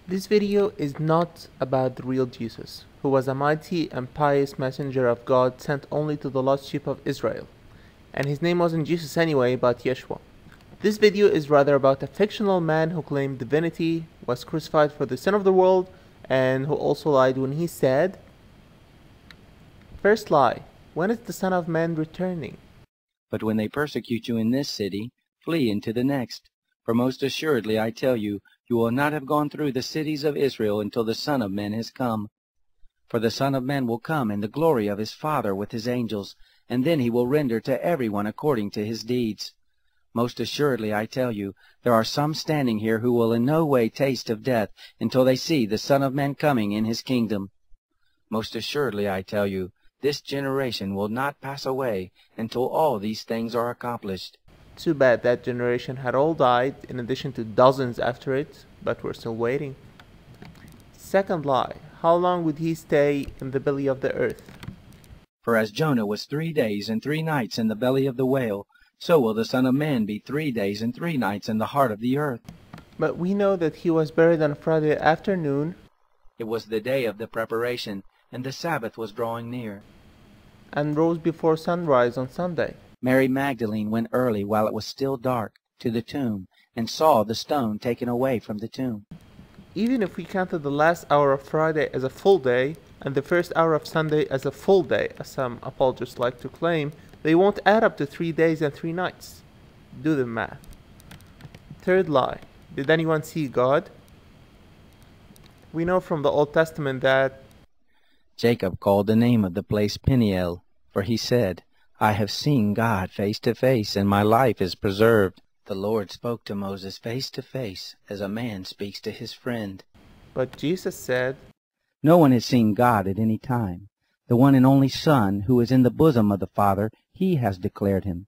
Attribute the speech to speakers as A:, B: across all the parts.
A: This video is not about the real Jesus, who was a mighty and pious messenger of God sent only to the lost sheep of Israel. And his name wasn't Jesus anyway, but Yeshua. This video is rather about a fictional man who claimed divinity, was crucified for the sin of the world, and who also lied when he said, First lie, when is the Son of Man returning?
B: But when they persecute you in this city, flee into the next. For most assuredly I tell you, you will not have gone through the cities of Israel until the Son of Man has come. For the Son of Man will come in the glory of his Father with his angels, and then he will render to everyone according to his deeds. Most assuredly I tell you, there are some standing here who will in no way taste of death until they see the Son of Man coming in his kingdom. Most assuredly I tell you, this generation will not pass away until all these things are accomplished.
A: Too bad that generation had all died, in addition to dozens after it, but we're still waiting. Second lie, how long would he stay in the belly of the earth?
B: For as Jonah was 3 days and 3 nights in the belly of the whale, so will the Son of Man be 3 days and 3 nights in the heart of the earth.
A: But we know that he was buried on Friday afternoon.
B: It was the day of the preparation, and the Sabbath was drawing near.
A: And rose before sunrise on Sunday.
B: Mary Magdalene went early while it was still dark to the tomb, and saw the stone taken away from the tomb.
A: Even if we counted the last hour of Friday as a full day, and the first hour of Sunday as a full day, as some apologists like to claim, they won't add up to 3 days and 3 nights. Do the math. Third lie, did anyone see God? We know from the Old Testament that
B: Jacob called the name of the place Peniel, for he said, I have seen God face to face, and my life is preserved. The Lord spoke to Moses face to face, as a man speaks to his friend.
A: But Jesus said,
B: No one has seen God at any time. The one and only Son, who is in the bosom of the Father, he has declared him.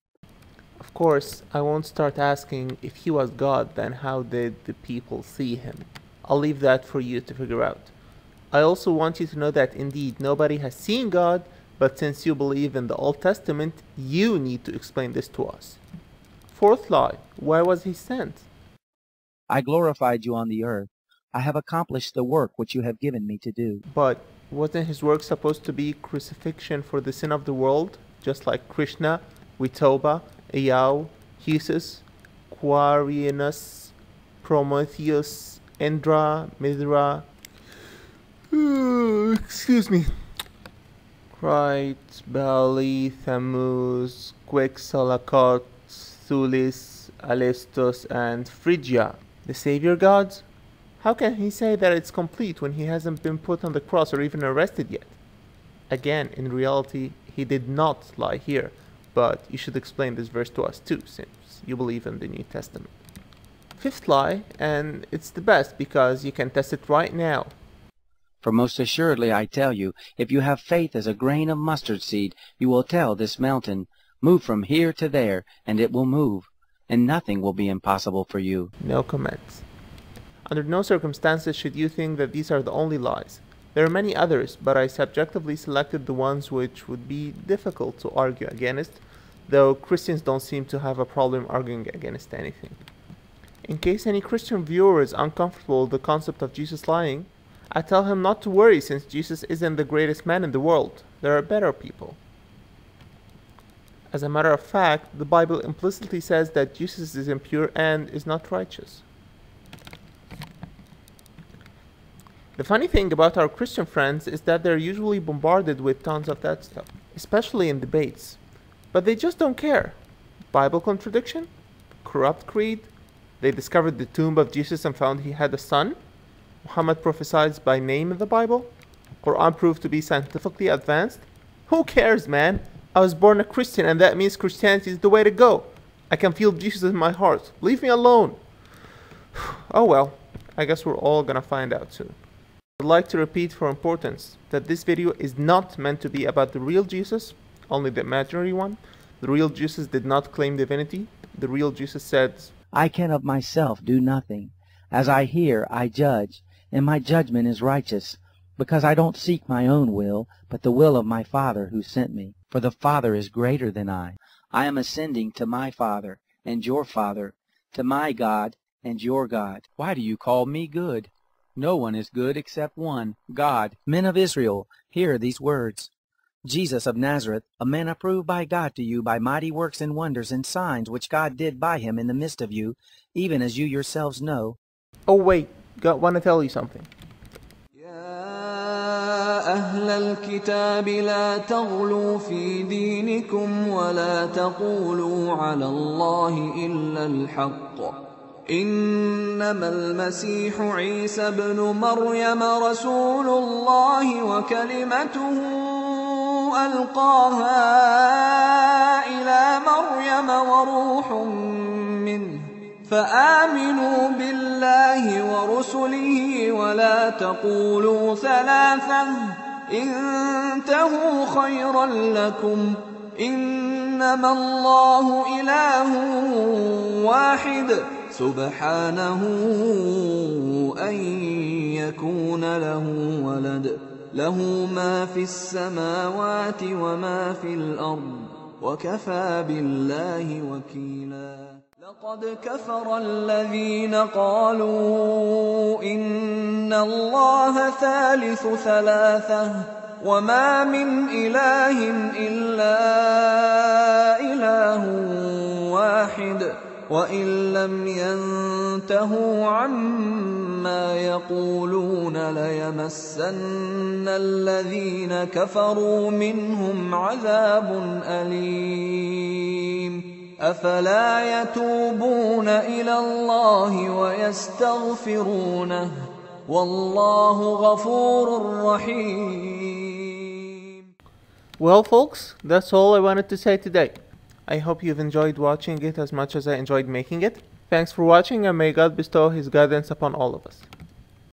A: Of course, I won't start asking if he was God, then how did the people see him? I'll leave that for you to figure out. I also want you to know that indeed nobody has seen God, but since you believe in the Old Testament, you need to explain this to us. Fourth lie, why was he sent?
B: I glorified you on the earth. I have accomplished the work which you have given me to do.
A: But wasn't his work supposed to be crucifixion for the sin of the world, just like Krishna, Vitoba, Eao, Jesus, Quirinus, Prometheus, Indra, Mithra, excuse me, Crite, Bali, Thammuz, Quetzalcoatl, Thulis, Alestos, and Phrygia, the savior gods? How can he say that it's complete when he hasn't been put on the cross or even arrested yet? Again, in reality, he did not lie here, but you should explain this verse to us too, since you believe in the New Testament. Fifth lie, and it's the best because you can test it right now.
B: For most assuredly I tell you, if you have faith as a grain of mustard seed, you will tell this mountain, Move from here to there, and it will move, and nothing will be impossible for you.
A: No comments. Under no circumstances should you think that these are the only lies. There are many others, but I subjectively selected the ones which would be difficult to argue against, though Christians don't seem to have a problem arguing against anything. In case any Christian viewer is uncomfortable with the concept of Jesus lying, I tell him not to worry since Jesus isn't the greatest man in the world. There are better people. As a matter of fact, the Bible implicitly says that Jesus is impure and is not righteous. The funny thing about our Christian friends is that they're usually bombarded with tons of that stuff, especially in debates. But they just don't care. Bible contradiction? Corrupt creed? They discovered the tomb of Jesus and found he had a son? Muhammad prophesied by name in the Bible? Quran proved to be scientifically advanced? Who cares, man? I was born a Christian and that means Christianity is the way to go. I can feel Jesus in my heart. Leave me alone. Oh well, I guess we're all gonna find out soon. I'd like to repeat for importance that this video is not meant to be about the real Jesus, only the imaginary one. The real Jesus did not claim divinity. The real Jesus said,
B: I can of myself do nothing. As I hear, I judge, and my judgment is righteous, because I don't seek my own will, but the will of my Father who sent me. For the Father is greater than I. I am ascending to my Father and your Father, to my God and your God. Why do you call me good? No one is good except one, God. Men of Israel, hear these words. Jesus of Nazareth, a man approved by God to you by mighty works and wonders and signs which God did by him in the midst of you, even as you yourselves know.
A: Oh wait, God want to tell you something.
C: أهل الكتاب لا تغلوا في دينكم ولا تقولوا على الله إلا الحق إنما المسيح عيسى ابن مريم رسول الله وكلمته ألقاها إلى مريم وروح منه فآمنوا بالله ورسله ولا تقولوا ثلاثة انتهوا خيرا لكم إنما الله إله واحد سبحانه أن يكون له ولد له ما في السماوات وما في الأرض وكفى بالله وكيلا لقد كفر الذين قالوا إن الله ثالث ثلاثة وما من إله إلا إله واحد وإن لم ينتهوا عما يقولون ليمسن الذين كفروا منهم عذاب أليم أفلا يتوبون إلى الله ويستغفرونه والله غفور رحيم.
A: Well folks, that's all I wanted to say today. I hope you've enjoyed watching it as much as I enjoyed making it. Thanks for watching, and may God bestow His guidance upon all of us.